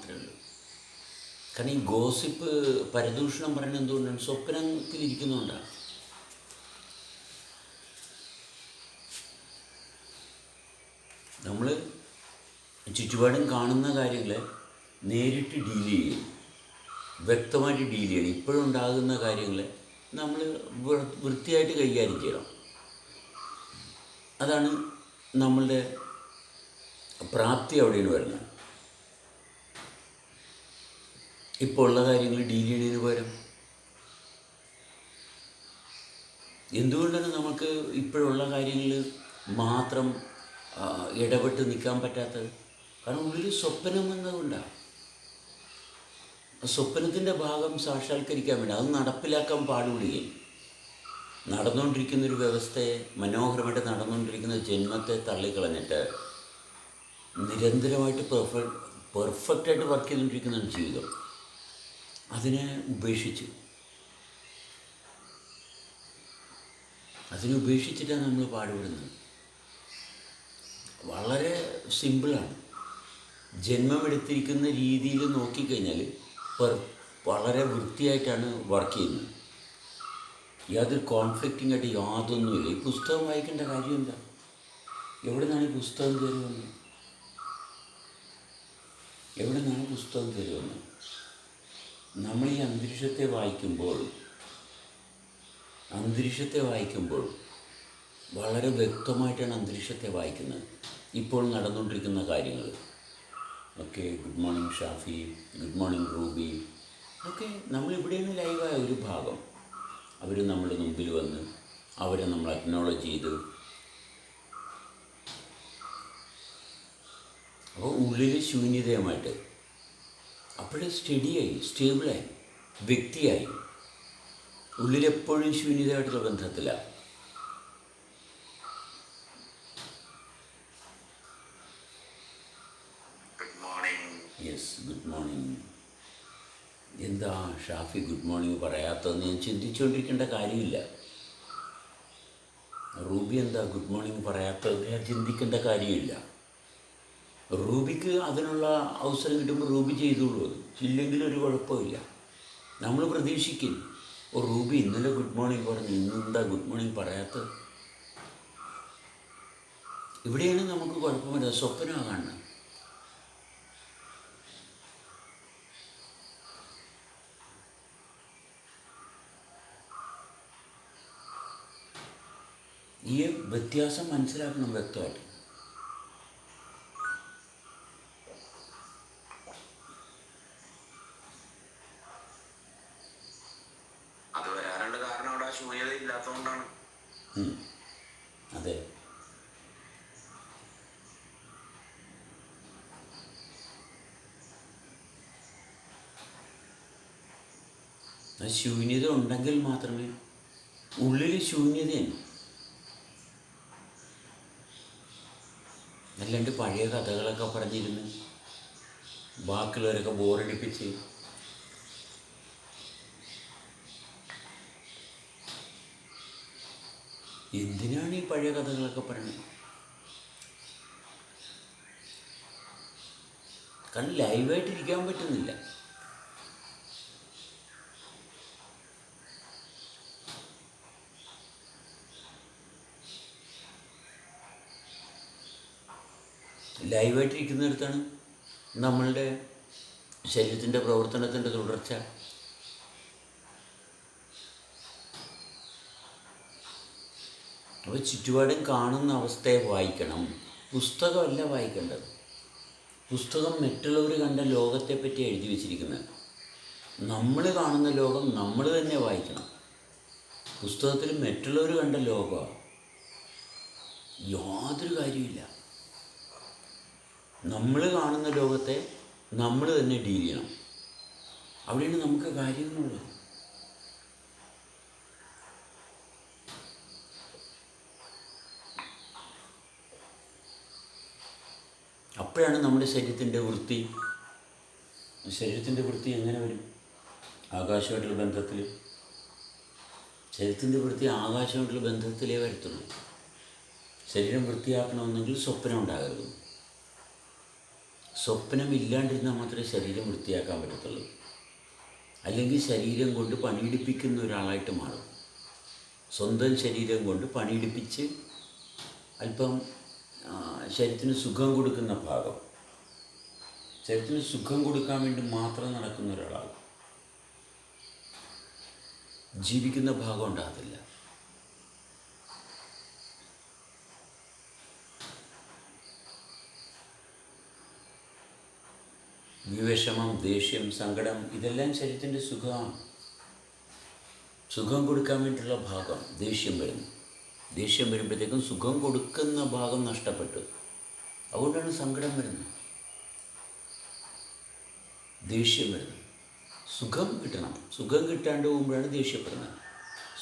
മാത്രമേ ഉള്ളൂ. കാരണം ഈ ഗോസിപ്പ് പരദൂഷണം പറയുന്നത് എന്തുകൊണ്ടാണ്? സ്വപ്നത്തിലിരിക്കുന്നതുകൊണ്ടാണ്. നമ്മൾ ചുറ്റുപാടും കാണുന്ന കാര്യങ്ങളെ നേരിട്ട് ഡീൽ ചെയ്യും, വ്യക്തമായിട്ട് ഡീൽ ചെയ്യണം. ഇപ്പോഴുണ്ടാകുന്ന കാര്യങ്ങളെ നമ്മൾ വൃത്തിയായിട്ട് കൈകാര്യം ചെയ്യണം. അതാണ് നമ്മളുടെ പ്രാപ്തി അവിടെയാണ് വരുന്നത്. ഇപ്പോൾ ഉള്ള കാര്യങ്ങൾ ഡീൽ ചെയ്യുന്നതിന് പകരം എന്തുകൊണ്ടാണ് നമുക്ക് ഇപ്പോഴുള്ള കാര്യങ്ങളിൽ മാത്രം ഇടപെട്ട് നിൽക്കാൻ പറ്റാത്തത്? കാരണം ഉള്ളിൽ സ്വപ്നം എന്നതുകൊണ്ടാണ്. സ്വപ്നത്തിൻ്റെ ഭാഗം സാക്ഷാത്കരിക്കാൻ വേണ്ടി അത് നടപ്പിലാക്കാൻ പാടുപെടുകയും നടന്നുകൊണ്ടിരിക്കുന്നൊരു വ്യവസ്ഥയെ, മനോഹരമായിട്ട് നടന്നുകൊണ്ടിരിക്കുന്ന ജന്മത്തെ തള്ളിക്കളഞ്ഞിട്ട് നിരന്തരമായിട്ട് പെർഫെക്റ്റായിട്ട് വർക്ക് ചെയ്തുകൊണ്ടിരിക്കുന്ന ജീവിതം, അതിനെ ഉപേക്ഷിച്ചിട്ടാണ് നമ്മൾ പാടുപെടുന്നത്. വളരെ സിമ്പിളാണ്. ജന്മമെടുത്തിരിക്കുന്ന രീതിയിൽ നോക്കിക്കഴിഞ്ഞാൽ വളരെ വൃത്തിയായിട്ടാണ് വർക്ക് ചെയ്യുന്നത്. യാതൊരു കോൺഫ്ലിക്റ്റിംഗ് ആയിട്ട് യാതൊന്നുമില്ല. ഈ പുസ്തകം വായിക്കേണ്ട കാര്യമില്ല. എവിടെ നിന്നാണ് ഈ പുസ്തകം കയറി വന്നത്? നമ്മൾ ഈ അന്തരീക്ഷത്തെ വായിക്കുമ്പോൾ വളരെ വ്യക്തമായിട്ടാണ് അന്തരീക്ഷത്തെ വായിക്കുന്നത്. ഇപ്പോൾ നടന്നുകൊണ്ടിരിക്കുന്ന കാര്യങ്ങൾ. Okay, good morning Shafi, good morning Ruby. Okay, നമ്മളിവിടെയാണ് ലൈവായ ഒരു ഭാഗം. അവർ നമ്മുടെ മുമ്പിൽ വന്ന് അവരെ നമ്മൾ അക്നോളജ് ചെയ്ത്, അപ്പോൾ ഉള്ളിൽ ശൂന്യതയുമായിട്ട് അപ്പോഴേ സ്റ്റേബിളായി, വ്യക്തിയായി. ഉള്ളിലെപ്പോഴും ശൂന്യതയായിട്ടുള്ള ബന്ധത്തിലാണ്. Yes, good morning. എന്താ ഷാഫി ഗുഡ് മോർണിംഗ് പറയാത്തതെന്ന് ഞാൻ ചിന്തിച്ചുകൊണ്ടിരിക്കേണ്ട കാര്യമില്ല. റൂബി എന്താ ഗുഡ് മോർണിംഗ് പറയാത്തതെന്ന് ഞാൻ ചിന്തിക്കേണ്ട കാര്യമില്ല. റൂബിക്ക് അതിനുള്ള അവസരം കിട്ടുമ്പോൾ റൂബി ചെയ്തോളൂ. ഇല്ലെങ്കിലും ഒരു കുഴപ്പമില്ല. നമ്മൾ പ്രതീക്ഷിക്കും, റൂബി ഇന്നലെ ഗുഡ് മോർണിംഗ് പറഞ്ഞു, ഇന്നെന്താ ഗുഡ് മോർണിംഗ് പറയാത്തത്? ഇവിടെയാണ് നമുക്ക് കുഴപ്പമില്ല. സ്വപ്നമാണ് കാണുന്നത്. ഈ വ്യത്യാസം മനസ്സിലാക്കണം വ്യക്തമായിട്ട്. അത് വരാനുള്ള കാരണം അവിടെ ശൂന്യത ഇല്ലാത്തതുകൊണ്ടാണ്. അതെ, ശൂന്യത ഉണ്ടെങ്കിൽ മാത്രമേ ഉള്ളിൽ ശൂന്യതയാണ്. അല്ലാണ്ട് പഴയ കഥകളൊക്കെ പറഞ്ഞിരുന്ന് ബാക്കിയുള്ളവരൊക്കെ ബോറടിപ്പിച്ച് എന്തിനാണ് ഈ പഴയ കഥകളൊക്കെ പറയുന്നത്? കാരണം ലൈവായിട്ടിരിക്കാൻ പറ്റുന്നില്ല. ലൈവായിട്ടിരിക്കുന്നിടത്താണ് നമ്മളുടെ ശരീരത്തിൻ്റെ പ്രവർത്തനത്തിൻ്റെ തുടർച്ച. അപ്പോൾ ചുറ്റുപാടും കാണുന്ന അവസ്ഥയെ വായിക്കണം. പുസ്തകമല്ല വായിക്കേണ്ടത്. പുസ്തകം മറ്റുള്ളവർ കണ്ട ലോകത്തെപ്പറ്റി എഴുതി വച്ചിരിക്കുന്നത്. നമ്മൾ കാണുന്ന ലോകം നമ്മൾ തന്നെ വായിക്കണം. പുസ്തകത്തിൽ മറ്റുള്ളവർ കണ്ട ലോകമാണ്, യാതൊരു കാര്യമില്ല. നമ്മൾ കാണുന്ന ലോകത്തെ നമ്മൾ തന്നെ ഡീൽ ചെയ്യണം. അവിടെയാണ് നമുക്ക് കാര്യങ്ങളുള്ളത്. അപ്പോഴാണ് നമ്മുടെ ശരീരത്തിൻ്റെ വൃത്തി എങ്ങനെ വരും? ആകാശമായിട്ടുള്ള ബന്ധത്തിൽ. ശരീരത്തിൻ്റെ വൃത്തി ആകാശമായിട്ടുള്ള ബന്ധത്തിലേ വരത്തുള്ളൂ. ശരീരം വൃത്തിയാക്കണമെന്നെങ്കിൽ സ്വപ്നം ഉണ്ടാകരുത്. സ്വപ്നമില്ലാണ്ടിരുന്നാൽ മാത്രമേ ശരീരം വൃത്തിയാക്കാൻ പറ്റത്തുള്ളൂ. അല്ലെങ്കിൽ ശരീരം കൊണ്ട് പണിയെടുപ്പിക്കുന്ന ഒരാളായിട്ട് മാറും. സ്വന്തം ശരീരം കൊണ്ട് പണിയെടുപ്പിച്ച് അല്പം ശരീരത്തിന് സുഖം കൊടുക്കുന്ന ഭാഗം, ശരീരത്തിന് സുഖം കൊടുക്കാൻ വേണ്ടി മാത്രം നടക്കുന്ന ഒരാളാകും. ജീവിക്കുന്ന ഭാഗം ഉണ്ടാകത്തില്ല. വിഷമം, ദേഷ്യം, സങ്കടം ഇതെല്ലാം ശരീരത്തിൻ്റെ സുഖമാണ്. സുഖം കൊടുക്കാൻ വേണ്ടിയിട്ടുള്ള ഭാഗം ദേഷ്യം വരുന്നു. ദേഷ്യം വരുമ്പോഴത്തേക്കും സുഖം കൊടുക്കുന്ന ഭാഗം നഷ്ടപ്പെട്ടു. അതുകൊണ്ടാണ് സങ്കടം വരുന്നത്, ദേഷ്യം വരുന്നത്. സുഖം കിട്ടണം. സുഖം കിട്ടാണ്ട് പോകുമ്പോഴാണ് ദേഷ്യപ്പെടുന്നത്.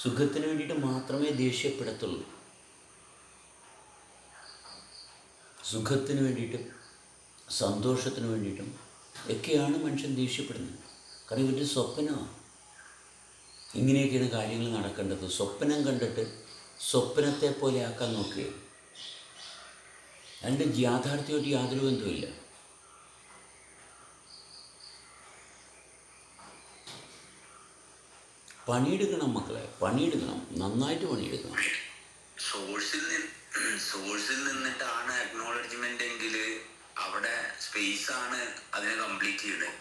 സുഖത്തിന് വേണ്ടിയിട്ട് മാത്രമേ ദേഷ്യപ്പെടത്തുള്ളൂ. സുഖത്തിന് വേണ്ടിയിട്ടും സന്തോഷത്തിന് വേണ്ടിയിട്ടും ഒക്കെയാണ് മനുഷ്യൻ ദേഷ്യപ്പെടുന്നത്. കാരണം ഇവരുടെ സ്വപ്നമാണ്. ഇങ്ങനെയൊക്കെയാണ് കാര്യങ്ങൾ നടക്കേണ്ടത്. സ്വപ്നം കണ്ടിട്ട് സ്വപ്നത്തെ പോലെ ആക്കാൻ നോക്കുക. അതിൻ്റെ യാഥാർത്ഥ്യമായിട്ട് യാതൊരു ബന്ധവുമില്ല. പണിയെടുക്കണം മക്കളെ, പണിയെടുക്കണം, നന്നായിട്ട് പണിയെടുക്കണം. സോഴ്സിൽ നിന്നിട്ടാണ് അക്നോളജ്മെന്റ് എങ്കിൽ അവിടെ സ്പേസ് ആണ് അതിനെ കംപ്ലീറ്റ് ചെയ്യുന്നത്.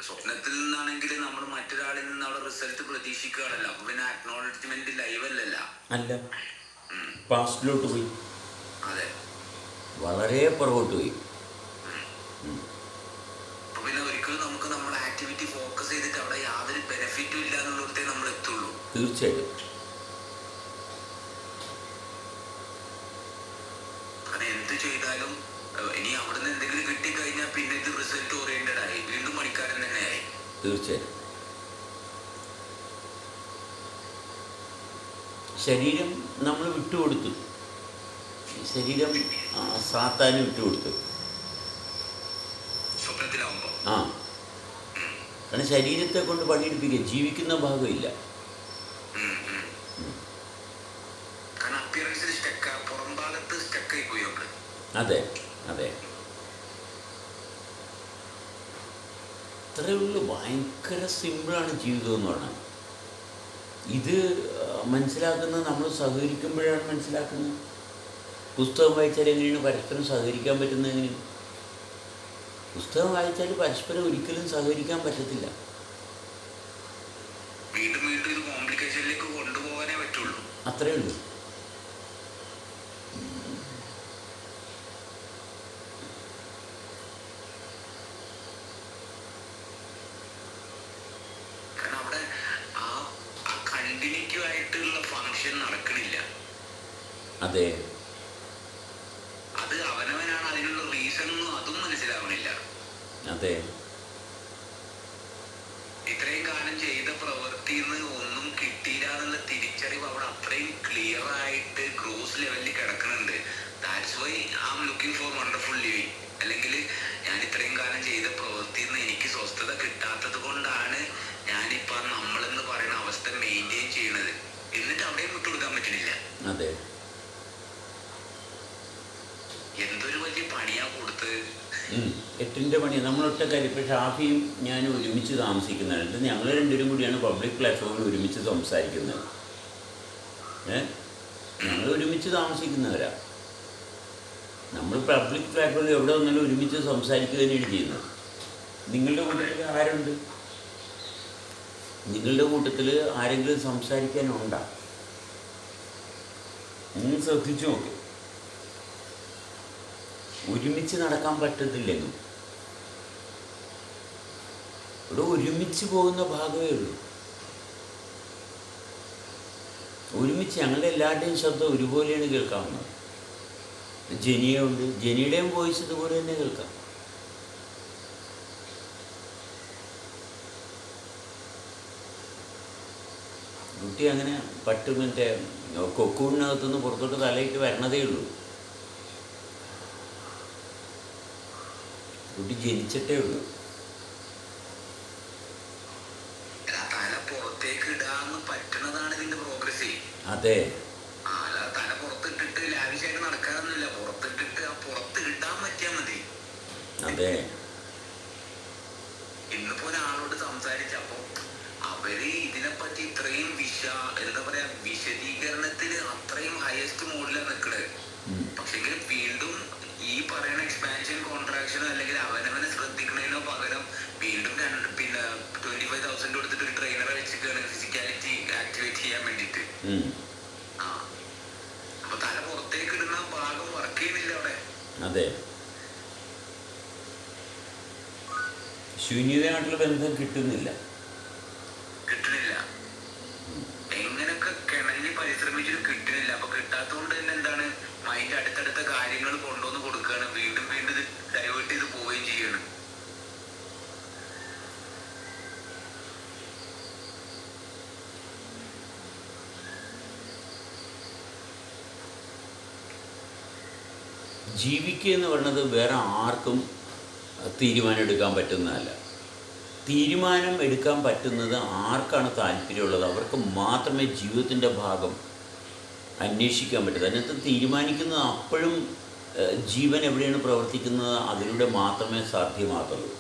സ്വപ്നത്തിൽ നിന്നാണെങ്കിൽ നമ്മൾ മറ്റൊരാളിൽ നിന്ന് അവിടെ റിസൾട്ട് പ്രതീക്ഷിക്കുകയാണല്ലോ. അപ്പൊ പിന്നെ അക്നോളജ്മെന്റ് ലൈവ് അല്ലല്ല, അല്ല, പാസ്റ്റിലോട്ട് പോയി. അതെ, വളരെ പുറകോട്ട് പോയി. അപ്പൊ പിന്നെ ഒരിക്കലും നമുക്ക് നമ്മുടെ ആക്ടിവിറ്റി ഫോക്കസ് ചെയ്തിട്ട് അവിടെ യാതൊരു ബെനിഫിറ്റും ഇല്ല എന്നുള്ളടത്തേ നമ്മൾ എത്തുള്ളൂ. തീർച്ചയായിട്ടും. കാരണം എന്ത് ചെയ്താലും ഇനി അവിടെ നിന്ന് എന്തെങ്കിലും കിട്ടിക്കഴിഞ്ഞാൽ പിന്നെ ഇത് റിസൾട്ട് ഓറിയന്റഡ് ആയി വീണ്ടും പണിക്കാരൻ തന്നെയായി. തീർച്ചയായിട്ടും. ശരീരം നമ്മൾ വിട്ടുകൊടുത്തു. ശരീരം സാത്താന് വിട്ടുകൊടുത്തു. സ്വപ്നത്തിലാവുമ്പോ കാരണം ശരീരത്തെ കൊണ്ട് പണിയെടുപ്പിക്കുക, ജീവിക്കുന്ന ഭാഗമില്ല. കാരണം അപ്പിയറൻസിൽ പുറം ഭാഗത്ത് സ്റ്റക്കായി പോയി നമ്മള്. അതെ അതെ, അത്രയേ ഉള്ളൂ. ഭയങ്കര സിമ്പിളാണ് ജീവിതം എന്ന് പറഞ്ഞാൽ. ഇത് മനസ്സിലാക്കുന്നത് നമ്മൾ സഹകരിക്കുമ്പോഴാണ് മനസ്സിലാക്കുന്നത്. പുസ്തകം വായിച്ചാൽ എങ്ങനെയാണ് പരസ്പരം സഹകരിക്കാൻ പറ്റുന്നത്? എങ്ങനെയാണ്? പുസ്തകം വായിച്ചാൽ പരസ്പരം ഒരിക്കലും സഹകരിക്കാൻ പറ്റത്തില്ല. വീണ്ടും വീണ്ടും ഇത് കോംപ്ലിക്കേഷനിലേക്ക് കൊണ്ടുപോകാനേ പറ്റുള്ളൂ. അത്രയേ ഉള്ളൂ. കാരണം അവിടെ ആ കണ്ടിന്യൂറ്റീവ് ആയിട്ടുള്ള ഫങ്ഷൻ നടക്കണില്ല. അതെ, അത് അവനവനാണ് അതിനുള്ള റീസൺ ഒന്നും അതും മനസ്സിലാവണില്ല. അതെ, ഇത്രയും കാലം ചെയ്ത പ്രവൃത്തിന്ന് ഒന്നും കിട്ടിയില്ല എന്നുള്ള തിരിച്ചറിവ് അവിടെ അത്രയും ക്ലിയർ ആയിട്ട് ക്രോസ് ലെവലിൽ കിടക്കുന്നുണ്ട്. That's why I am looking for wonderful living. അല്ലെങ്കിൽ ഞാൻ ഇത്രയും കാലം ചെയ്ത പ്രവൃത്തിന്ന് എനിക്ക് സ്വസ്ഥത കിട്ടാത്തത് കൊണ്ടാണ് ഞാനിപ്പോൾ നമ്മളെന്ന് പറയുന്ന അവസ്ഥ മെയിൻറ്റെയിൻ ചെയ്യണത്. എന്നിട്ട് അവിടെയും വിട്ടുകൊടുക്കാൻ പറ്റുന്നില്ല. അതെ, എന്തൊരു വലിയ പണിയാ കൊടുത്ത്. 8ൻ്റെ പണി. നമ്മളൊറ്റക്കാര്യം. ഇപ്പോൾ ഷാഫിയും ഞാനും ഒരുമിച്ച് താമസിക്കുന്നതാണ്. ഞങ്ങൾ രണ്ടുപേരും കൂടിയാണ് പബ്ലിക് പ്ലാറ്റ്ഫോമിൽ ഒരുമിച്ച് സംസാരിക്കുന്നത്. ഞങ്ങൾ ഒരുമിച്ച് താമസിക്കുന്നവരാണ്. നമ്മൾ പബ്ലിക് പ്ലാറ്റ്ഫോമിൽ എവിടെ വന്നാലും ഒരുമിച്ച് സംസാരിക്കുക തന്നെയാണ് ചെയ്യുന്നത്. നിങ്ങളുടെ കൂട്ടത്തിൽ ആരുണ്ട്? നിങ്ങളുടെ കൂട്ടത്തിൽ ആരെങ്കിലും സംസാരിക്കാനുണ്ടോ? നിങ്ങൾ ശ്രദ്ധിച്ചു നോക്ക്. ഒരുമിച്ച് നടക്കാൻ പറ്റത്തില്ലെന്നും ഇവിടെ ഒരുമിച്ച് പോകുന്ന ഭാഗമേ ഉള്ളൂ. ഒരുമിച്ച് ഞങ്ങളുടെ എല്ലാവരുടെയും ശബ്ദം ഒരുപോലെയാണ് കേൾക്കാവുന്നത്. ജെനിയുണ്ട്, ജെനിയുടെയും വോയിസ് ഇതുപോലെ തന്നെ കേൾക്കാം. കുട്ടി അങ്ങനെ മറ്റേ കൊക്കൂണിനകത്തുനിന്ന് പുറത്തോട്ട് തലയിട്ട് വരണതേ ഉള്ളൂ. കുട്ടി ജനിച്ചിട്ടേ ഉള്ളൂ. തല പുറത്തേക്ക് ഇടാന്ന് പറ്റണതാണ് ഇതിന്റെ പ്രോഗ്രസ്. അതെ, തല പുറത്തിട്ടിട്ട് ലാവിഷായിട്ട് നടക്കാറൊന്നുമില്ല. പുറത്തിട്ടിട്ട് ആ പുറത്ത് ഇടാൻ പറ്റിയാൽ മതി. അതെ. ഇന്നിപ്പോ ഒരാളോട് സംസാരിച്ചപ്പോ അവര് ഇതിനെപ്പറ്റി ഇത്രയും എന്താ പറയാ വിശദീകരണത്തിന് അത്രയും ഹയസ്റ്റ് മോഡിലാണ് നിൽക്കുന്നത്. പക്ഷെങ്കിൽ വീണ്ടും ഈ പറയുന്ന എക്സ്പാൻഷൻ കോൺട്രാക്ഷനോ അല്ലെങ്കിൽ അവനവനെ ശ്രദ്ധിക്കുന്നതിനോ പകരം വീണ്ടും പിന്നെ 25,000 കൊടുത്തിട്ട് ഒരു ട്രെയിനറെ വെച്ചിട്ടാണ് ഫിസിക്കാലിറ്റി ആക്ടിവേറ്റ് ചെയ്യാൻ വേണ്ടിട്ട്. ആ അപ്പൊ തല പുറത്തേക്ക് ഇടുന്ന ഭാഗം വർക്ക് ചെയ്യുന്നില്ല അവിടെ. അതെ, ശൂന്യതയായിട്ടുള്ള ബന്ധം കിട്ടുന്നില്ല. എങ്ങനെയൊക്കെ കിണഞ്ഞ് പരിശ്രമിച്ചിട്ട് കിട്ടുന്നില്ല. അപ്പൊ കിട്ടാത്തതുകൊണ്ട് തന്നെ എന്താണ് മൈൻഡ് അടുത്തടുത്ത കാര്യങ്ങൾ കൊണ്ടുവന്ന് കൊടുക്കുകയാണ്, വീണ്ടും വീണ്ടും ഇത് ഡൈവേർട്ട് ചെയ്ത് പോവുകയും ചെയ്യാണ്. ജീവിക്കുക എന്ന് പറയുന്നത് വേറെ ആർക്കും തീരുമാനം എടുക്കാൻ പറ്റുന്നതല്ല. തീരുമാനം എടുക്കാൻ പറ്റുന്നത് ആർക്കാണ് താല്പര്യമുള്ളത് അവർക്ക് മാത്രമേ ജീവിതത്തിൻ്റെ ഭാഗം അന്വേഷിക്കാൻ പറ്റൂ. അതിനകത്ത് തീരുമാനിക്കുന്നത് അപ്പോഴും ജീവൻ എവിടെയാണ് പ്രവർത്തിക്കുന്നത് അതിലൂടെ മാത്രമേ സാധ്യമാകുള്ളൂ.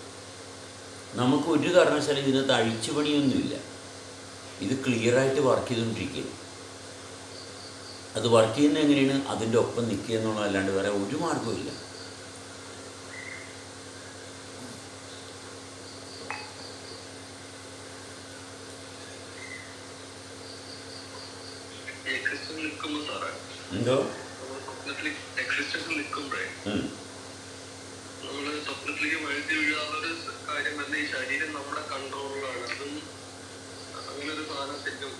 നമുക്ക് ഒരു കാരണവശാലും ഇതിനകത്ത് അഴിച്ചുപണിയൊന്നുമില്ല. ഇത് ക്ലിയറായിട്ട് വർക്ക് ചെയ്തുകൊണ്ടിരിക്കുകയാണ്. അത് വർക്ക് ചെയ്യുന്നത് എങ്ങനെയാണ് അതിൻ്റെ ഒപ്പം നിൽക്കുക എന്നുള്ളതല്ലാണ്ട് വേറെ ഒരു മാർഗ്ഗവുമില്ല. എന്തോ സ്വപ്നത്തിലേക്ക് വഴുതി വീഴാതൊരു കാര്യം തന്നെ ഈ ശരീരം നമ്മുടെ കൺട്രോളിലാണ്. അതും അങ്ങനെ ഒരു സാധനം ശരിക്കും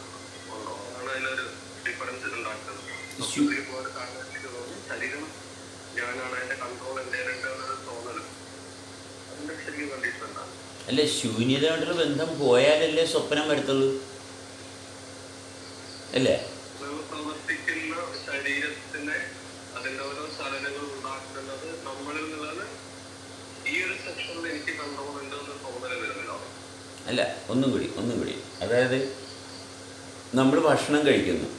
ഉണ്ടോ? അതാണ് അതിലൊരു ഡിഫറൻസ് ഉണ്ടാക്കുന്നത്. സ്വപ്നത്തിലേക്ക് പോലെ കാണാനായിട്ട് തോന്നി ശരീരം ഞാനാണ്, അതിന്റെ കൺട്രോൾ എൻ്റെ തോന്നൽ. അതിന്റെ ശരിക്കും കണ്ടീഷൻ എന്താണ്? അല്ല, ശൂന്യതയായിട്ടുള്ള ബന്ധം പോയാലല്ലേ സ്വപ്നം വരത്തുള്ളൂ അല്ലേ? പ്രവർത്തിക്കുന്ന ശരീരത്തിന് അതിന്റെ ഓരോ ചലനങ്ങൾ ഉണ്ടാക്കുന്നത് നമ്മളിൽ നിന്നാണ്. ഈ ഒരു സെക്ഷനിൽ എനിക്ക് കൺട്രോൾ ഉണ്ടെന്ന് തോന്നൽ വരുന്നില്ല. അല്ല, ഒന്നും കൂടി അതായത് നമ്മൾ ഭക്ഷണം കഴിക്കുന്നു.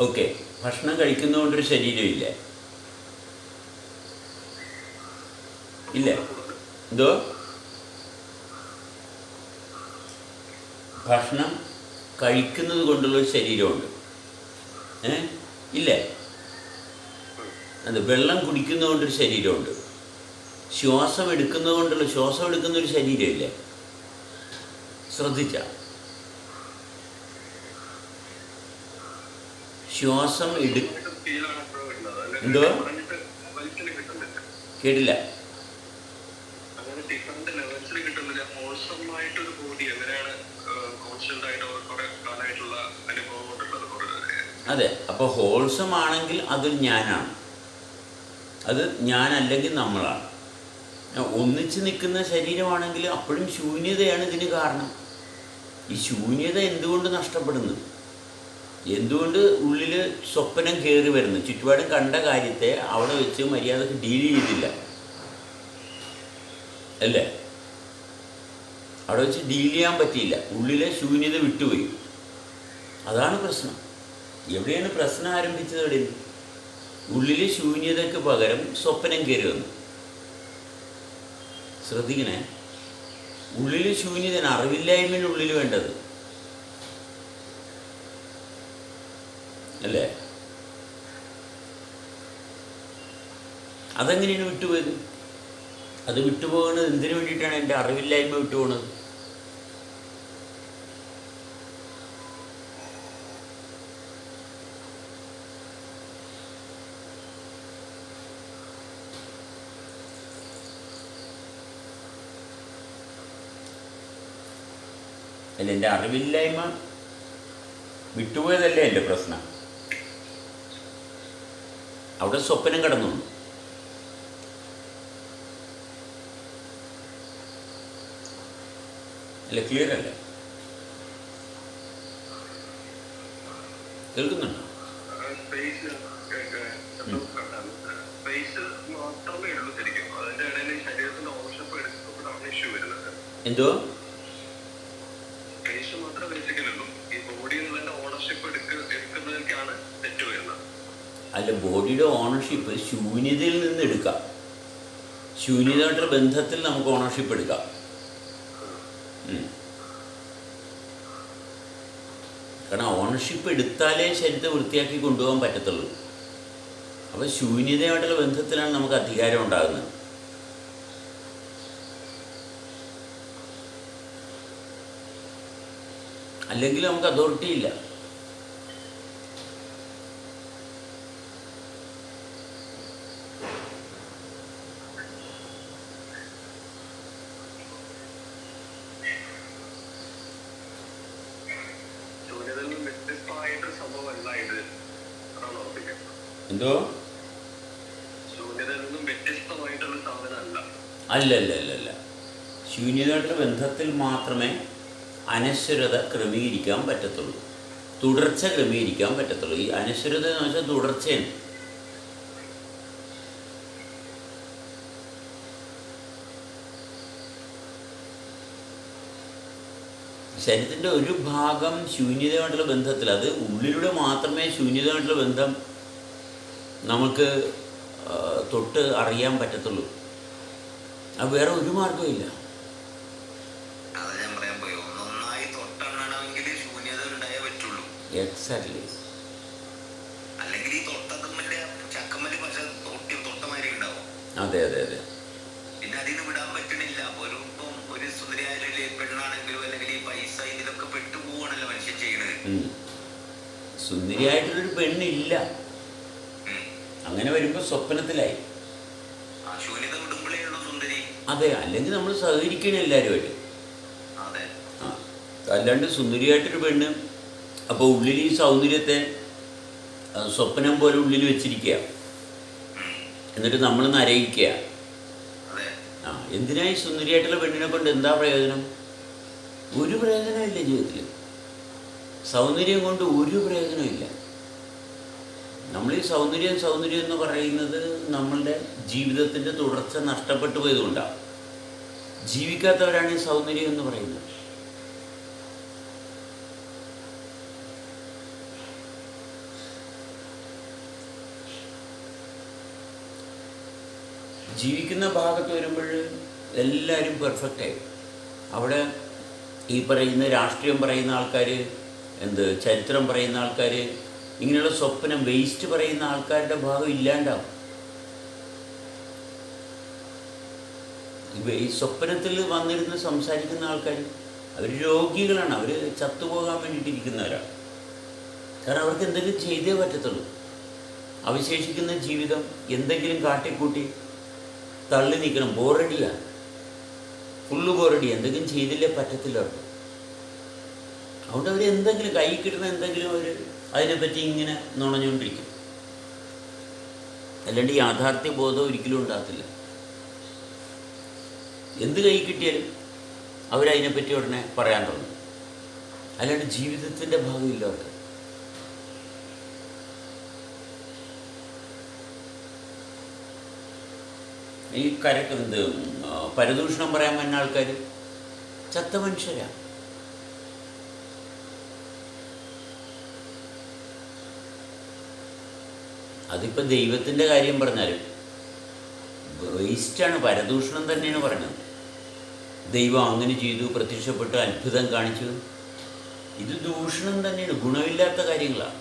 ഓക്കെ, ഭക്ഷണം കഴിക്കുന്നതുകൊണ്ടൊരു ശരീരമില്ല ഇല്ലേ? എന്തോ ഭക്ഷണം കഴിക്കുന്നത് കൊണ്ടുള്ളൊരു ശരീരമുണ്ട്, ഇല്ലേ? അത് വെള്ളം കുടിക്കുന്നതുകൊണ്ടൊരു ശരീരമുണ്ട്. ശ്വാസം എടുക്കുന്നൊരു ശരീരമില്ലേ? ശ്രദ്ധിച്ച ശ്വാസം എന്തോ കേട്ടില്ല. അതെ, അപ്പോൾ ഹോൾസം ആണെങ്കിൽ അതൊരു ഞാനാണ്, അത് ഞാനല്ലെങ്കിൽ നമ്മളാണ്. ഒന്നിച്ച് നിൽക്കുന്ന ശരീരമാണെങ്കിൽ അപ്പോഴും ശൂന്യതയാണ് ഇതിന് കാരണം. ഈ ശൂന്യത എന്തുകൊണ്ട് നഷ്ടപ്പെടുന്നു? എന്തുകൊണ്ട് ഉള്ളിൽ സ്വപ്നം കയറി വരുന്നു? ചുറ്റുപാടും കണ്ട കാര്യത്തെ അവിടെ വെച്ച് മര്യാദക്ക് ഡീൽ ചെയ്തില്ല അല്ലേ? അവിടെ വെച്ച് ഡീൽ ചെയ്യാൻ പറ്റിയില്ല, ഉള്ളിലെ ശൂന്യത വിട്ടുപോയി. അതാണ് പ്രശ്നം. എവിടെയാണ് പ്രശ്നം ആരംഭിച്ചത്? എവിടെ? ഉള്ളിലെ ശൂന്യതയ്ക്ക് പകരം സ്വപ്നം കയറി വന്നു. ശ്രദ്ധിക്കണേ, ഉള്ളിൽ ശൂന്യതയാണ്, അറിവില്ലായ്മയുടെ ഉള്ളിൽ വേണ്ടത് അല്ലേ? അതെങ്ങനെയാണ് വിട്ടുപോയത്? അത് വിട്ടുപോകുന്നത് എന്തിനു വേണ്ടിയിട്ടാണ്? എൻ്റെ അറിവില്ലായ്മ വിട്ടുപോകുന്നത്. അല്ല, എൻ്റെ അറിവില്ലായ്മ വിട്ടുപോയതല്ലേ എൻ്റെ പ്രശ്നം. അവിടെ സ്വപ്നം കടന്നു. അല്ല, ക്ലിയർ അല്ലേ? കേൾക്കുന്നുണ്ടോ? എന്തോ അല്ല, ബോഡിയുടെ ഓണർഷിപ്പ് ശൂന്യതയിൽ നിന്ന് എടുക്കാം. ശൂന്യതയായിട്ടുള്ള ബന്ധത്തിൽ നമുക്ക് ഓണർഷിപ്പ് എടുക്കാം. കാരണം ഓണർഷിപ്പ് എടുത്താലേ ശരീരത്തെ വൃത്തിയാക്കി കൊണ്ടുപോകാൻ പറ്റത്തുള്ളൂ. അപ്പോൾ ശൂന്യതയായിട്ടുള്ള ബന്ധത്തിലാണ് നമുക്ക് അധികാരം ഉണ്ടാകുന്നത്. അല്ലെങ്കിൽ നമുക്ക് അതോറിറ്റി ഇല്ല. എന്തോ അല്ല ശൂന്യതയായിട്ടുള്ള ബന്ധത്തിൽ മാത്രമേ അനശ്വരത ക്രമീകരിക്കാൻ പറ്റത്തുള്ളൂ, തുടർച്ച ക്രമീകരിക്കാൻ പറ്റത്തുള്ളൂ. ഈ അനശ്വരത എന്ന് വെച്ചാൽ തുടർച്ചയാണ്. ശരീരത്തിൻ്റെ ഒരു ഭാഗം ശൂന്യതയായിട്ടുള്ള ബന്ധത്തിൽ, അത് ഉള്ളിലൂടെ മാത്രമേ ശൂന്യതയായിട്ടുള്ള ബന്ധം നമുക്ക് തൊട്ട് അറിയാൻ പറ്റത്തുള്ളൂ. അത് വേറെ ഒരു മാർഗവും ഇല്ല. എക്സാക്ട്ലി. അതെ. പിന്നെ അതിന് വിടാൻ പറ്റണില്ല. ഒരു സുന്ദരിയായ പെണ്ണാണെങ്കിലും അല്ലെങ്കിൽ ഈ പൈസ ഇതിലൊക്കെ പെട്ടുപോവാണല്ലോ മനുഷ്യൻ ചെയ്യണത്. സുന്ദരിയായിട്ടൊരു പെണ്ണില്ല. അങ്ങനെ വരുമ്പോൾ സ്വപ്നത്തിലായി. ശൂന്യത വിടുമ്പോഴേ ഉള്ളൂ സുന്ദരി. അതെ, അല്ലെങ്കിൽ നമ്മൾ സഹകരിക്കണം എല്ലാവരുമായിട്ട്. അല്ലാണ്ട് സുന്ദരിയായിട്ടൊരു പെണ്ണ് അപ്പോൾ ഉള്ളിൽ ഈ സൗന്ദര്യത്തെ സ്വപ്നം പോലെ ഉള്ളിൽ വെച്ചിരിക്കുക, എന്നിട്ട് നമ്മൾ നരയിക്കുക. എന്തിനായി സുന്ദരിയായിട്ടുള്ള പെണ്ണിനെ കൊണ്ട് എന്താ പ്രയോജനം? ഒരു പ്രയോജനമില്ല ജീവിതത്തിൽ. സൗന്ദര്യം കൊണ്ട് ഒരു പ്രയോജനമില്ല. നമ്മൾ ഈ സൗന്ദര്യം എന്ന് പറയുന്നത് നമ്മളുടെ ജീവിതത്തിൻ്റെ തുടർച്ച നഷ്ടപ്പെട്ടു പോയതുകൊണ്ടാണ്. ജീവിക്കാത്തവരാണ് ഈ സൗന്ദര്യം എന്ന് പറയുന്നത്. ജീവിക്കുന്ന ഭാഗത്ത് വരുമ്പോൾ എല്ലാവരും പെർഫെക്റ്റായി. അവിടെ ഈ പറയുന്ന രാഷ്ട്രീയം പറയുന്ന ആൾക്കാർ, ചരിത്രം പറയുന്ന ആൾക്കാർ, ഇങ്ങനെയുള്ള സ്വപ്നം വേസ്റ്റ് പറയുന്ന ആൾക്കാരുടെ ഭാഗം ഇല്ലാണ്ടാവും. ഈ സ്വപ്നത്തിൽ വന്നിരുന്ന് സംസാരിക്കുന്ന ആൾക്കാർ അവർ രോഗികളാണ്. അവർ ചത്തുപോകാൻ വേണ്ടിയിട്ടിരിക്കുന്നവരാണ്. കാരണം അവർക്ക് എന്തെങ്കിലും ചെയ്തേ പറ്റത്തുള്ളൂ. അവശേഷിക്കുന്ന ജീവിതം എന്തെങ്കിലും കാട്ടിക്കൂട്ടി തള്ളി നീക്കണം. ബോറടിയാണ്, ഫുള്ള് ബോറടി. എന്തെങ്കിലും ചെയ്തില്ലേ പറ്റത്തില്ല അവർക്ക്. അതുകൊണ്ട് അവർ എന്തെങ്കിലും കൈ കിട്ടുന്ന എന്തെങ്കിലും അവർ അതിനെപ്പറ്റി ഇങ്ങനെ നുണഞ്ഞുകൊണ്ടിരിക്കും. അല്ലാണ്ട് യാഥാർത്ഥ്യ ബോധം ഒരിക്കലും ഉണ്ടാകത്തില്ല. എന്ത് കൈ കിട്ടിയാലും അവരതിനെപ്പറ്റി ഉടനെ പറയാൻ തുടങ്ങും. അല്ലാണ്ട് ജീവിതത്തിൻ്റെ ഭാഗമില്ല അവർക്ക്. ഈ പരദൂഷണം പറയാൻ പറ്റുന്ന ആൾക്കാർ ചത്ത മനുഷ്യരാണ്. അതിപ്പോൾ ദൈവത്തിൻ്റെ കാര്യം പറഞ്ഞാലും വേസ്റ്റാണ്. പരദൂഷണം തന്നെയാണ് പറയുന്നത്. ദൈവം അങ്ങനെ ചെയ്തു, പ്രത്യക്ഷപ്പെട്ട് അത്ഭുതം കാണിച്ചു. ഇത് ദൂഷണം തന്നെയാണ്, ഗുണമില്ലാത്ത കാര്യങ്ങളാണ്.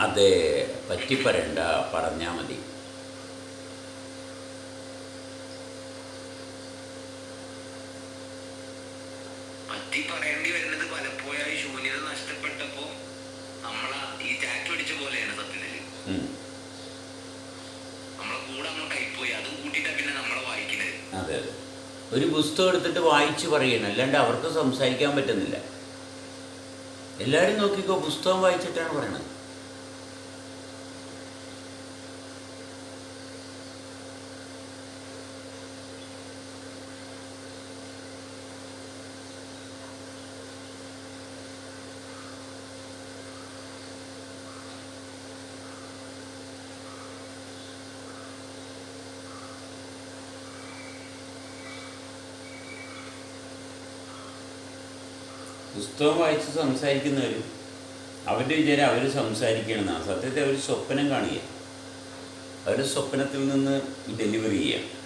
അതെ, പറ്റി പറയണ്ട, പറഞ്ഞാൽ മതി. പറ്റി പറയേണ്ടി വരുന്നത് പലപ്പോഴായി ശൂന്യത നഷ്ടപ്പെട്ടപ്പോ നമ്മളെ ഈ ടാറ്റു അടിച്ച പോലെയാണ് സത്യത്തില്. നമ്മളെ കൂടെ അങ്ങോട്ടായിപ്പോയി, അത് കൂട്ടിയിട്ടാ പിന്നെ നമ്മളെ വായിക്കുന്നത്. അതെ, ഒരു പുസ്തകം എടുത്തിട്ട് വായിച്ച് പറയണം, അല്ലാണ്ട് അവർക്ക് സംസാരിക്കാൻ പറ്റുന്നില്ല. എല്ലാവരും നോക്കിക്കോ, പുസ്തകം വായിച്ചിട്ടാണ് പറയണത്. പുസ്തകം വായിച്ച് സംസാരിക്കുന്നവർ അവരുടെ വിചാരം അവർ സംസാരിക്കണമെന്നാണ്. സത്യത്തിൽ അവർ സ്വപ്നം കാണുക, അവർ സ്വപ്നത്തിൽ നിന്ന് ഡെലിവറി ചെയ്യുക.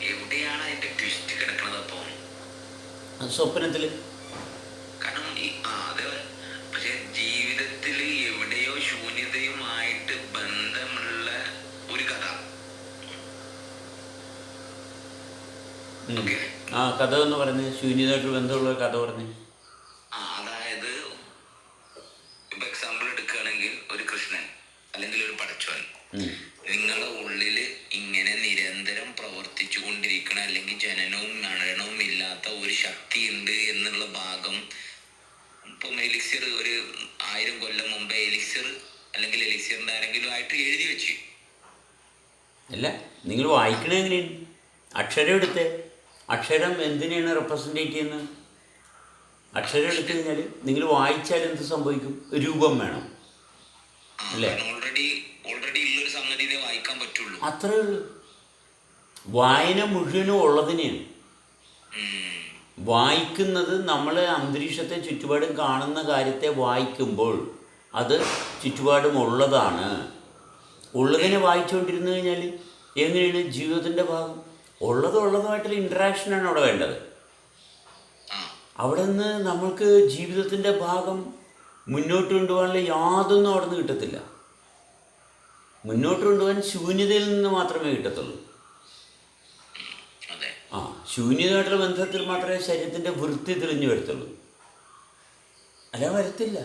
എവിടെയാണ് അതിന്റെ ട്വിസ്റ്റ് കിടക്കുന്നത് അപ്പൊ? സ്വപ്നത്തിൽ. കാരണം അതെ, പക്ഷെ ജീവിതത്തിൽ എവിടെയോ ശൂന്യതയുമായിട്ട് ബന്ധമുള്ള ഒരു കഥ. ഓക്കെ, ആ കഥ എന്ന് പറഞ്ഞ് ശൂന്യതായിട്ട് ബന്ധമുള്ള കഥ പറഞ്ഞ്. അതായത് ഇപ്പൊ എക്സാമ്പിൾ എടുക്കുകയാണെങ്കിൽ ഒരു കൃഷ്ണൻ അല്ലെങ്കിൽ ഒരു പടച്ചോൻ നിങ്ങളുടെ ഉള്ളിൽ ഇങ്ങനെ നിരന്തരം പ്രവർത്തിച്ചു കൊണ്ടിരിക്കണ, അല്ലെങ്കിൽ ജനനവും മരണവും ഇല്ലാത്ത ഒരു ശക്തി ഉണ്ട് എന്നുള്ള ഭാഗം ഇപ്പം എലിക്സിർ ഒരു 1000 കൊല്ലം മുമ്പേ എലിക്സിർ അല്ലെങ്കിൽ എലിക്സിറിന്റെ ആരെങ്കിലും ആയിട്ട് എഴുതി വെച്ച്. അല്ല, നിങ്ങൾ വായിക്കണേ എങ്ങനെയാണ്? അക്ഷരം എടുത്ത്, അക്ഷരം എന്തിനാണ് റെപ്രസെൻറ്റേറ്റ് ചെയ്യുന്നത്? അക്ഷരം എടുത്തു കഴിഞ്ഞാൽ നിങ്ങൾ വായിച്ചാൽ എന്ത് സംഭവിക്കും? രൂപം വേണം അല്ലേ? ഓൾറെഡി ഉള്ളൊരു സംഗതിനെ വായിക്കാൻ പറ്റുള്ളൂ. അത്രേ ഉള്ളൂ. വായന മുഴുവനും ഉള്ളതിനെയാണ് വായിക്കുന്നത്. നമ്മൾ അന്തരീക്ഷത്തെ ചുറ്റുപാടും കാണുന്ന കാര്യത്തെ വായിക്കുമ്പോൾ അത് ചുറ്റുപാടും ഉള്ളതാണ്. ഉള്ളതിനെ വായിച്ചുകൊണ്ടിരുന്നു കഴിഞ്ഞാൽ എങ്ങനെയാണ് ജീവിതത്തിൻ്റെ ഭാഗം? ഉള്ളതുമായിട്ടുള്ള ഇൻട്രാക്ഷനാണ് അവിടെ വേണ്ടത്. അവിടെ നിന്ന് നമ്മൾക്ക് ജീവിതത്തിൻ്റെ ഭാഗം മുന്നോട്ട് കൊണ്ടുപോകാനുള്ള യാതൊന്നും അവിടെ നിന്ന് കിട്ടത്തില്ല. മുന്നോട്ട് കൊണ്ടുപോകാൻ ശൂന്യതയിൽ നിന്ന് മാത്രമേ കിട്ടത്തുള്ളൂ. ശൂന്യതയായിട്ടുള്ള ബന്ധത്തിൽ മാത്രമേ ശരീരത്തിൻ്റെ വൃത്തി തെളിഞ്ഞു വരത്തുള്ളൂ, അല്ല വരത്തില്ല.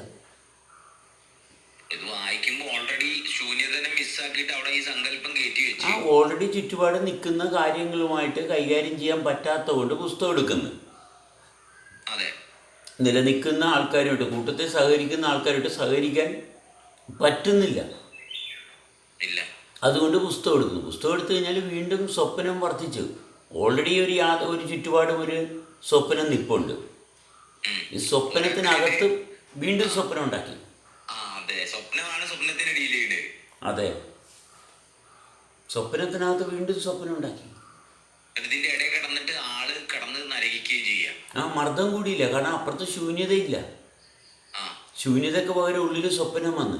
ഓൾറെഡി ചുറ്റുപാട് നിൽക്കുന്ന കാര്യങ്ങളുമായിട്ട് കൈകാര്യം ചെയ്യാൻ പറ്റാത്തത് കൊണ്ട് പുസ്തകം എടുക്കുന്നു. നിലനിൽക്കുന്ന ആൾക്കാരുമായിട്ട്, കൂട്ടത്തിൽ സഹകരിക്കുന്ന ആൾക്കാരുമായിട്ട് സഹകരിക്കാൻ പറ്റുന്നില്ല. അതുകൊണ്ട് പുസ്തകം എടുക്കുന്നു. പുസ്തകം എടുത്തു കഴിഞ്ഞാൽ വീണ്ടും സ്വപ്നം വർദ്ധിച്ചു. ഓൾറെഡി ഒരു ചുറ്റുപാടും ഒരു സ്വപ്നം നിൽപ്പുണ്ട്. ഈ സ്വപ്നത്തിനകത്ത് വീണ്ടും സ്വപ്നം ഉണ്ടാക്കി. അതെ, സ്വപ്നത്തിനകത്ത് വീണ്ടും സ്വപ്നം ഉണ്ടാക്കി. മർദ്ദം കൂടിയില്ല, കാരണം അപ്പുറത്ത് ശൂന്യതയില്ല. ശൂന്യതയ്ക്ക് പകരം ഉള്ളിൽ സ്വപ്നം വന്ന്,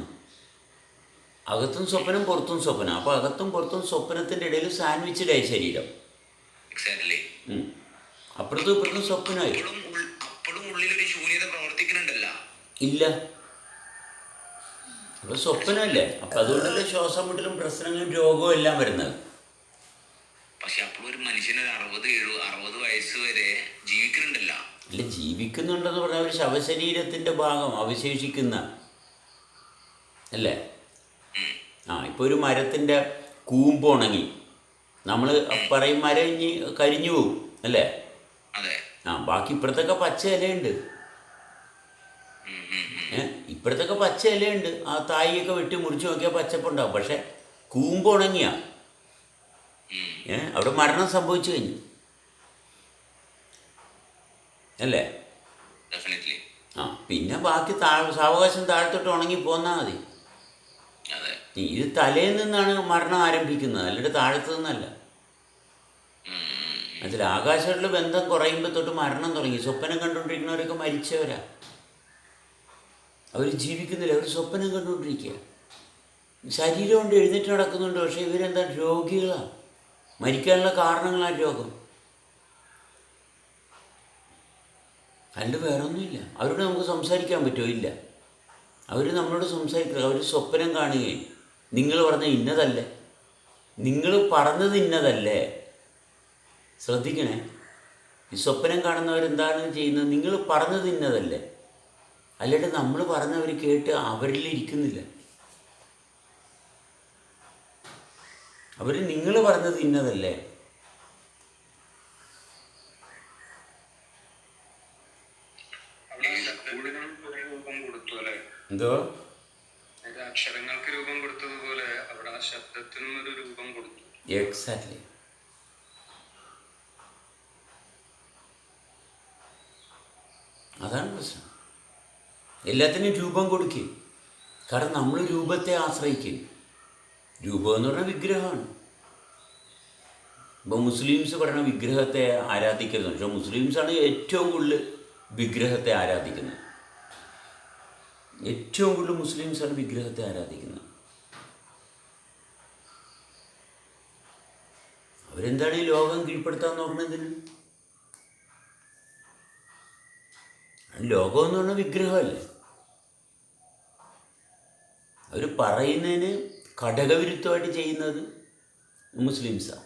അകത്തും സ്വപ്നം പുറത്തും സ്വപ്നം. അപ്പോൾ അകത്തും പുറത്തും സ്വപ്നത്തിൻ്റെ ഇടയിൽ സാൻഡ്വിച്ചിലായി ശരീരം. അപ്പുറത്തും ഇപ്പുറത്തും സ്വപ്നമായി. ഇല്ല, അപ്പോൾ സ്വപ്നമല്ലേ. അപ്പം അതുകൊണ്ടല്ലേ ശ്വാസം മുട്ടലും പ്രശ്നങ്ങളും രോഗവും എല്ലാം വരുന്നത്. പക്ഷെ അപ്പോൾ ഒരു മനുഷ്യന് 60 വയസ്സ് വരെ ജീവിക്കുന്നുണ്ടല്ലോ. അല്ല, ജീവിക്കുന്നുണ്ടെന്ന് പറഞ്ഞാൽ ഒരു ശവശരീരത്തിൻ്റെ ഭാഗം അവശേഷിക്കുന്ന അല്ലേ? ഇപ്പോൾ ഒരു മരത്തിൻ്റെ കൂമ്പ് ഉണങ്ങി, നമ്മൾ പറയും മരം ഇനി കരിഞ്ഞു പോകും അല്ലേ? ബാക്കി ഇപ്പുറത്തൊക്കെ പച്ച ഇലയുണ്ട്. ഇപ്പുറത്തൊക്കെ പച്ച ഇലയുണ്ട്. ആ തായിയൊക്കെ വെട്ടി മുറിച്ച് നോക്കിയാൽ പച്ചപ്പുണ്ടാവും. പക്ഷെ കൂമ്പ് ഉണങ്ങിയ അവിടെ മരണം സംഭവിച്ചു കഴിഞ്ഞു അല്ലേ? പിന്നെ ബാക്കി സാവകാശം താഴത്തോട്ട് ഉണങ്ങി പോന്നാൽ മതി. ഇത് തലയിൽ നിന്നാണ് മരണം ആരംഭിക്കുന്നത്, അല്ലാണ്ട് താഴത്തു നിന്നല്ല. അതിൽ ആകാശമായിട്ടുള്ള ബന്ധം കുറയുമ്പോൾ തൊട്ട് മരണം തുടങ്ങി. സ്വപ്നം കണ്ടുകൊണ്ടിരിക്കുന്നവരൊക്കെ മരിച്ചവരാ, അവർ ജീവിക്കുന്നില്ല, അവർ സ്വപ്നം കണ്ടുകൊണ്ടിരിക്കുക. ശരീരം കൊണ്ട് എഴുന്നേറ്റ് നടക്കുന്നുണ്ട്, പക്ഷേ ഇവരെന്താ രോഗികളാണ്. മരിക്കാനുള്ള കാരണങ്ങളാണ് രോഗം. അല്ല വേറെ ഒന്നുമില്ല. അവരോട് നമുക്ക് സംസാരിക്കാൻ പറ്റുമോ? ഇല്ല. അവർ നമ്മളോട് സംസാരിക്കുക, അവർ സ്വപ്നം കാണുകയും നിങ്ങൾ പറഞ്ഞ ഇന്നതല്ലേ, നിങ്ങൾ പറഞ്ഞത് ഇന്നതല്ലേ. ശ്രദ്ധിക്കണേ, ഈ സ്വപ്നം കാണുന്നവരെന്താണ് ചെയ്യുന്നത്? നിങ്ങൾ പറഞ്ഞത് ഇന്നതല്ലേ, അല്ലാണ്ട് നമ്മൾ പറഞ്ഞവർ കേട്ട് അവരിലിരിക്കുന്നില്ല. അവർ നിങ്ങൾ പറഞ്ഞത് ഇന്നതല്ലേ. എന്തോ അക്ഷരങ്ങൾക്ക് രൂപം കൊടുത്തതുപോലെ അവിടെ ആ ശബ്ദത്തിനും ഒരു രൂപം കൊടുത്തു. എക്സാക്ട്ലി. അതാണ് പ്രശ്നം. എല്ലാത്തിനും രൂപം കൊടുക്കും. കാരണം നമ്മൾ രൂപത്തെ ആശ്രയിക്കും. രൂപം എന്ന് പറഞ്ഞാൽ വിഗ്രഹമാണ്. ഇപ്പോൾ മുസ്ലിംസ് പറയുന്ന വിഗ്രഹത്തെ ആരാധിക്കുന്നത്, പക്ഷേ മുസ്ലിംസാണ് ഏറ്റവും കൂടുതൽ വിഗ്രഹത്തെ ആരാധിക്കുന്നത്. ഏറ്റവും കൂടുതൽ മുസ്ലിംസാണ് വിഗ്രഹത്തെ ആരാധിക്കുന്നത്. അവരെന്താണ് ഈ ലോകം കീഴ്പ്പെടുത്താൻ നോക്കുന്നതിന്? ലോകം എന്ന് പറഞ്ഞാൽ വിഗ്രഹമല്ലേ. അവർ പറയുന്നതിന് ഘടകവിരുദ്ധമായിട്ട് ചെയ്യുന്നത് മുസ്ലിംസാണ്.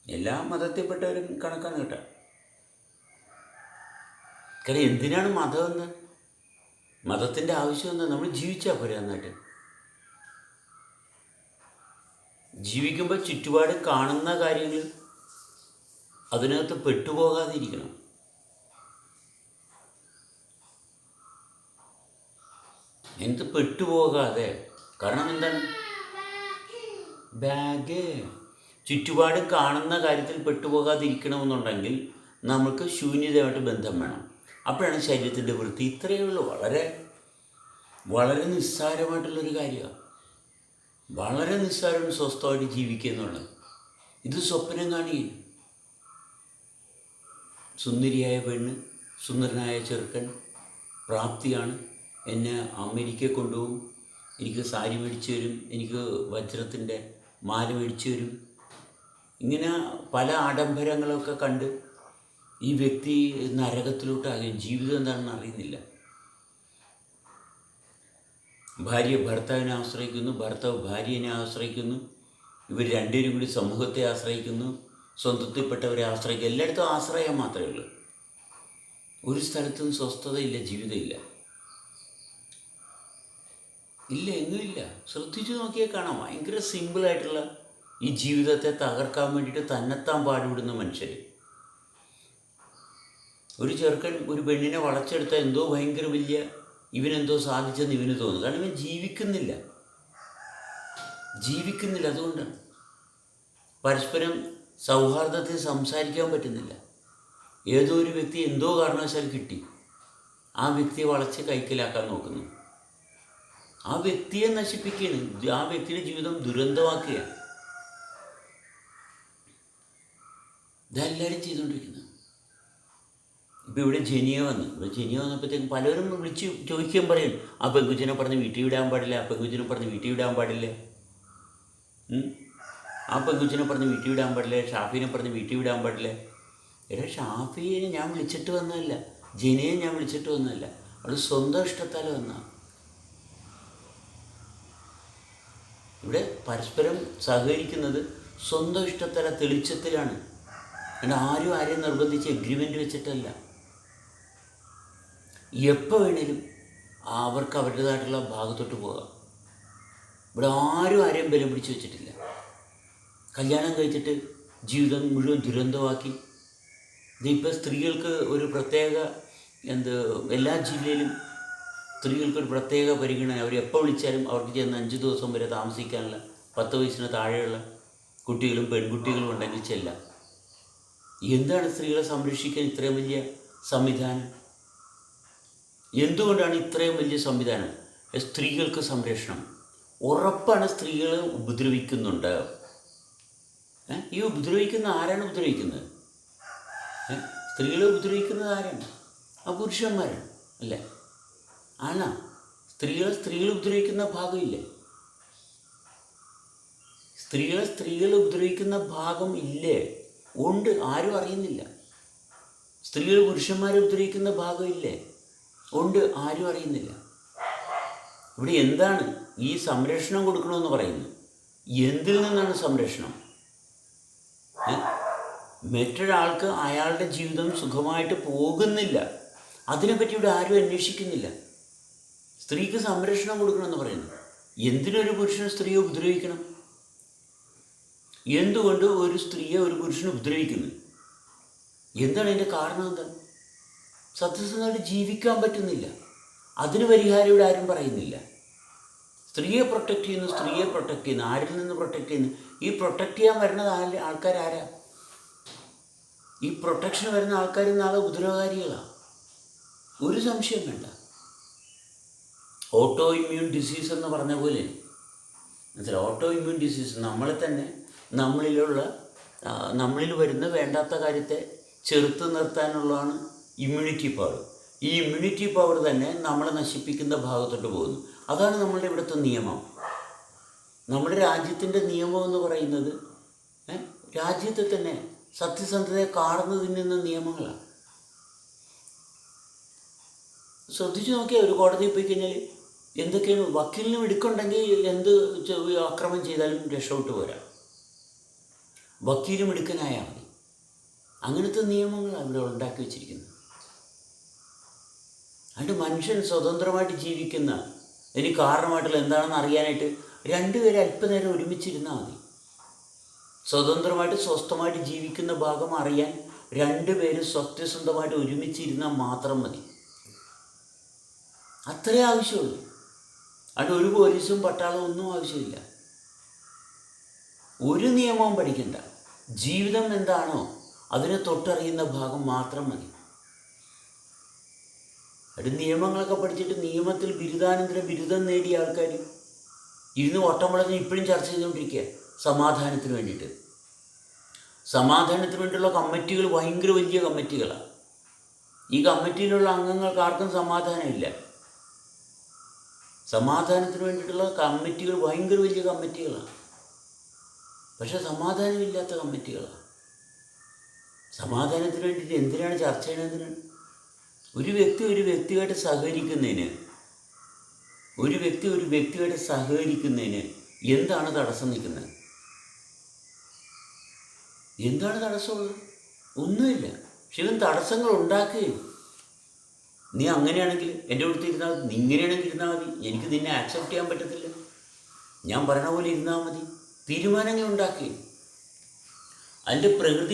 എല്ലാ മതത്തിൽപ്പെട്ടവരും കണക്കാണ് കേട്ടോ. കാരണം എന്തിനാണ് മതമെന്ന്? മതത്തിൻ്റെ ആവശ്യം എന്താ? നമ്മൾ ജീവിച്ചാൽ പോരെ നന്നായിട്ട്. ജീവിക്കുമ്പോൾ ചുറ്റുപാട് കാണുന്ന കാര്യങ്ങൾ അതിനകത്ത് പെട്ടുപോകാതിരിക്കണം. എന്നിട്ട് പെട്ടുപോകാതെ. കാരണം എന്താണ്? ബാഗ് ചുറ്റുപാട് കാണുന്ന കാര്യത്തിൽ പെട്ടുപോകാതിരിക്കണമെന്നുണ്ടെങ്കിൽ നമുക്ക് ശൂന്യതയുമായിട്ട് ബന്ധം വേണം. അപ്പോഴാണ് ശരീരത്തിൻ്റെ വൃത്തി. ഇത്രയേ ഉള്ളൂ. വളരെ വളരെ നിസ്സാരമായിട്ടുള്ളൊരു കാര്യമാണ്. വളരെ നിസ്സാരം സ്വസ്ഥമായിട്ട് ജീവിക്കുക എന്നുള്ളത്. ഇത് സ്വപ്നം കാണുകയും സുന്ദരിയായ പെണ്ണ്, സുന്ദരനായ ചെറുക്കൻ, പ്രാപ്തിയാണ്, എന്നെ അമേരിക്കയിൽ കൊണ്ടുപോകും, എനിക്ക് സാരി മേടിച്ചു തരും, എനിക്ക് വജ്രത്തിൻ്റെ മാല മേടിച്ചു തരും. ഇങ്ങനെ പല ആഡംബരങ്ങളൊക്കെ കണ്ട് ഈ വ്യക്തി നരകത്തിലോട്ടാകുകയും ജീവിതം എന്താണെന്ന് അറിയുന്നില്ല. ഭാര്യ ഭർത്താവിനെ ആശ്രയിക്കുന്നു, ഭർത്താവ് ഭാര്യനെ ആശ്രയിക്കുന്നു, ഇവർ രണ്ടുപേരും കൂടി സമൂഹത്തെ ആശ്രയിക്കുന്നു, സ്വന്തത്തിൽപ്പെട്ടവരെ ആശ്രയിക്കുക. എല്ലായിടത്തും ആശ്രയം മാത്രമേ ഉള്ളൂ. ഒരു സ്ഥലത്തും സ്വസ്ഥതയില്ല, ജീവിതമില്ല. ഇല്ല, എങ്ങുമില്ല. ശ്രദ്ധിച്ചു നോക്കിയാൽ കാണാം. ഭയങ്കര സിമ്പിളായിട്ടുള്ള ഈ ജീവിതത്തെ തകർക്കാൻ വേണ്ടിയിട്ട് തന്നെത്താൻ പാടുപെടുന്ന മനുഷ്യർ. ഒരു ചെറുക്കൻ ഒരു പെണ്ണിനെ വളച്ചെടുത്താൽ എന്തോ ഭയങ്കര വലിയ ഇവനെന്തോ സാധിച്ചെന്ന് ഇവന് തോന്നുന്നു. കാരണം ഇവൻ ജീവിക്കുന്നില്ല. അതുകൊണ്ടാണ് പരസ്പരം സൗഹാർദ്ദത്തിൽ സംസാരിക്കാൻ പറ്റുന്നില്ല. ഏതോ ഒരു വ്യക്തി എന്തോ കാരണവശാൽ കിട്ടി, ആ വ്യക്തിയെ വളച്ച് കൈക്കലാക്കാൻ നോക്കുന്നു. ആ വ്യക്തിയെ നശിപ്പിക്കുകയാണ്. ആ വ്യക്തിയുടെ ജീവിതം ദുരന്തമാക്കുകയാണ്. ഇതെല്ലാവരും ചെയ്തുകൊണ്ടിരിക്കുന്നത്. ഇപ്പം ഇവിടെ ജനിയ വന്നപ്പോഴത്തേക്കും പലരും വിളിച്ച് ചോദിക്കാൻ പറയും, ആ പെങ്കുച്ചിനെ പറഞ്ഞ് വീട്ടിൽ വിടാൻ പാടില്ല, ആ പെങ്കുച്ചിനെ പറഞ്ഞ് വീട്ടിൽ വിടാൻ പാടില്ല, ആ പെങ്കുച്ചിനെ പറഞ്ഞ് വീട്ടിൽ വിടാൻ പാടില്ല, ഷാഫിനെ പറഞ്ഞ് വീട്ടിൽ വിടാൻ പാടില്ല. എടാ, ഷാഫിയെ ഞാൻ വിളിച്ചിട്ട് വന്നതല്ല, ജനിയെ ഞാൻ വിളിച്ചിട്ട് വന്നതല്ല, അവൾ സ്വന്തം ഇഷ്ടത്താൽ വന്ന. ഇവിടെ പരസ്പരം സഹകരിക്കുന്നത് സ്വന്തം ഇഷ്ടത്തല തെളിച്ചത്തിലാണ്. അതുകൊണ്ട് ആരെയും നിർബന്ധിച്ച് എഗ്രിമെൻ്റ് വെച്ചിട്ടല്ല. എപ്പോൾ വേണേലും അവർക്ക് അവരുടേതായിട്ടുള്ള ഭാഗത്തോട്ട് പോകാം. ഇവിടെ ആരെയും ബലം പിടിച്ച് വെച്ചിട്ടില്ല. കല്യാണം കഴിച്ചിട്ട് ജീവിതം മുഴുവൻ ദുരന്തമാക്കി. ഇതിപ്പോൾ സ്ത്രീകൾക്ക് ഒരു പ്രത്യേക എല്ലാ ജില്ലയിലും സ്ത്രീകൾക്കൊരു പ്രത്യേക പരിഗണന. അവർ എപ്പോൾ വിളിച്ചാലും അവർക്ക് ചെന്ന് 5 ദിവസം വരെ താമസിക്കാനുള്ള 10 വയസ്സിന് താഴെയുള്ള കുട്ടികളും പെൺകുട്ടികളും ഉണ്ടെങ്കിൽ ചെല്ലാം. എന്താണ് സ്ത്രീകളെ സംരക്ഷിക്കാൻ ഇത്രയും വലിയ സംവിധാനം? എന്തുകൊണ്ടാണ് ഇത്രയും വലിയ സംവിധാനം? സ്ത്രീകൾക്ക് സംരക്ഷണം. ഉറപ്പാണ് സ്ത്രീകളെ ഉപദ്രവിക്കുന്നുണ്ട്. ഈ ഉപദ്രവിക്കുന്ന ആരാണ് ഉപദ്രവിക്കുന്നത്? സ്ത്രീകളെ ഉപദ്രവിക്കുന്നത് ആരാണ്? ആ പുരുഷന്മാരാണ് അല്ലേ? ആണോ? സ്ത്രീകൾ ഉപദ്രവിക്കുന്ന ഭാഗമില്ലേ? സ്ത്രീകളെ ഉപദ്രവിക്കുന്ന ഭാഗം ഇല്ലേ? ഉണ്ട്, ആരും അറിയുന്നില്ല. സ്ത്രീകൾ പുരുഷന്മാരെ ഉപദ്രവിക്കുന്ന ഭാഗമില്ലേ? ഉണ്ട്, ആരും അറിയുന്നില്ല. ഇവിടെ എന്താണ് ഈ സംരക്ഷണം കൊടുക്കണമെന്ന് പറയുന്നത്? എന്തിൽ നിന്നാണ് സംരക്ഷണം? മറ്റൊരാൾക്ക് അയാളുടെ ജീവിതം സുഖമായിട്ട് പോകുന്നില്ല, അതിനെപ്പറ്റി ഇവിടെ ആരും അന്വേഷിക്കുന്നില്ല. സ്ത്രീക്ക് സംരക്ഷണം കൊടുക്കണമെന്ന് പറയുന്നു. എന്തിനൊരു പുരുഷൻ സ്ത്രീയെ ഉപദ്രവിക്കണം? എന്തുകൊണ്ട് ഒരു സ്ത്രീയെ ഒരു പുരുഷനെ ഉപദ്രവിക്കുന്നു? എന്താണ് അതിൻ്റെ കാരണം? എന്താ? സത്യസന്ധമായിട്ട് ജീവിക്കാൻ പറ്റുന്നില്ല. അതിന് പരിഹാരം ഇവിടെ ആരും പറയുന്നില്ല. സ്ത്രീയെ പ്രൊട്ടക്റ്റ് ചെയ്യുന്നു, സ്ത്രീയെ പ്രൊട്ടക്റ്റ് ചെയ്യുന്നു. ആരിൽ നിന്ന് പ്രൊട്ടക്റ്റ് ചെയ്യുന്നു? ഈ പ്രൊട്ടക്റ്റ് ചെയ്യാൻ വരുന്നത് ആൾക്കാരാരാ? ഈ പ്രൊട്ടക്ഷൻ വരുന്ന ആൾക്കാർ നാളെ ഉപദ്രവകാരികളാണ്, ഒരു സംശയം വേണ്ട. ഓട്ടോ ഇമ്മ്യൂൺ ഡിസീസ് എന്ന് പറഞ്ഞ പോലെ, മനസ്സിലായി? ഓട്ടോ ഇമ്മ്യൂൺ ഡിസീസ് നമ്മളെ തന്നെ നമ്മളിൽ വരുന്ന വേണ്ടാത്ത കാര്യത്തെ ചെറുത്ത് നിർത്താനുള്ളതാണ് ഇമ്മ്യൂണിറ്റി പവർ. ഈ ഇമ്മ്യൂണിറ്റി പവർ തന്നെ നമ്മളെ നശിപ്പിക്കുന്ന ഭാഗത്തോട്ട് പോകുന്നു. അതാണ് നമ്മളുടെ ഇവിടുത്തെ നിയമം. നമ്മുടെ രാജ്യത്തിൻ്റെ നിയമം എന്ന് പറയുന്നത് രാജ്യത്തെ തന്നെ സത്യസന്ധതയെ കാർന്നു തിന്നുന്ന നിയമങ്ങളാണ്. ശ്രദ്ധിച്ചു നോക്കിയാൽ ഒരു കോടതിയിൽ പോയി കഴിഞ്ഞാൽ എന്തൊക്കെയാണ്? വക്കീലിന് മിടുക്കുണ്ടെങ്കിൽ എന്ത് അക്രമം ചെയ്താലും രക്ഷപ്പെട്ട് പോരാ, വക്കീൽ മിടുക്കനായാൽ മതി. അങ്ങനത്തെ നിയമങ്ങളാണ് ഇവിടെ ഉണ്ടാക്കി വെച്ചിരിക്കുന്നത്. അതുകൊണ്ട് മനുഷ്യൻ സ്വതന്ത്രമായിട്ട് ജീവിക്കുന്ന എനിക്ക് കാരണമായിട്ടുള്ള എന്താണെന്ന് അറിയാനായിട്ട് രണ്ടുപേരെ അല്പനേരം ഒരുമിച്ചിരുന്നാൽ മതി. സ്വതന്ത്രമായിട്ട് സ്വസ്ഥമായിട്ട് ജീവിക്കുന്ന ഭാഗം അറിയാൻ രണ്ടുപേരും സത്യസന്ധമായിട്ട് ഒരുമിച്ചിരുന്നാൽ മാത്രം മതി. അത്രേ ആവശ്യമുള്ളൂ. അതുകൊണ്ട് ഒരു പോലീസും പട്ടാളവും ഒന്നും ആവശ്യമില്ല. ഒരു നിയമവും പഠിക്കണ്ട. ജീവിതം എന്താണോ അതിനെ തൊട്ടറിയുന്ന ഭാഗം മാത്രം മതി. അത് നിയമങ്ങളൊക്കെ പഠിച്ചിട്ട് നിയമത്തിൽ ബിരുദാനന്തര ബിരുദം നേടിയ ആൾക്കാർ ഇരുന്ന് ഓട്ടം വളഞ്ഞ് ഇപ്പോഴും ചർച്ച ചെയ്തുകൊണ്ടിരിക്കുക സമാധാനത്തിന് വേണ്ടിയിട്ട്. സമാധാനത്തിന് വേണ്ടിയുള്ള കമ്മിറ്റികൾ ഭയങ്കര വലിയ കമ്മിറ്റികളാണ്. ഈ കമ്മിറ്റിയിലുള്ള അംഗങ്ങൾക്ക് ആർക്കും സമാധാനമില്ല. സമാധാനത്തിന് വേണ്ടിയിട്ടുള്ള കമ്മിറ്റികൾ ഭയങ്കര വലിയ കമ്മിറ്റികളാണ്, പക്ഷെ സമാധാനമില്ലാത്ത കമ്മിറ്റികളാണ്. സമാധാനത്തിന് വേണ്ടിയിട്ട് എന്തിനാണ് ചർച്ച ചെയ്യുന്നതിനാണ്? ഒരു വ്യക്തിയായിട്ട് സഹകരിക്കുന്നതിന് എന്താണ് തടസ്സം നിൽക്കുന്നത്? എന്താണ് തടസ്സമുള്ളത്? ഒന്നുമില്ല. പക്ഷെ ഇവൻ തടസ്സങ്ങൾ ഉണ്ടാക്കുകയും നീ അങ്ങനെയാണെങ്കിൽ എൻ്റെ അടുത്ത് ഇരുന്നാൽ മതി, നീ ഇങ്ങനെയാണെങ്കിൽ ഇരുന്നാൽ മതി, എനിക്ക് നിന്നെ ആക്സെപ്റ്റ് ചെയ്യാൻ പറ്റത്തില്ല, ഞാൻ പറയണ പോലെ ഇരുന്നാൽ മതി, തീരുമാനങ്ങൾ ഉണ്ടാക്കുകയും അതിൻ്റെ പ്രകൃതി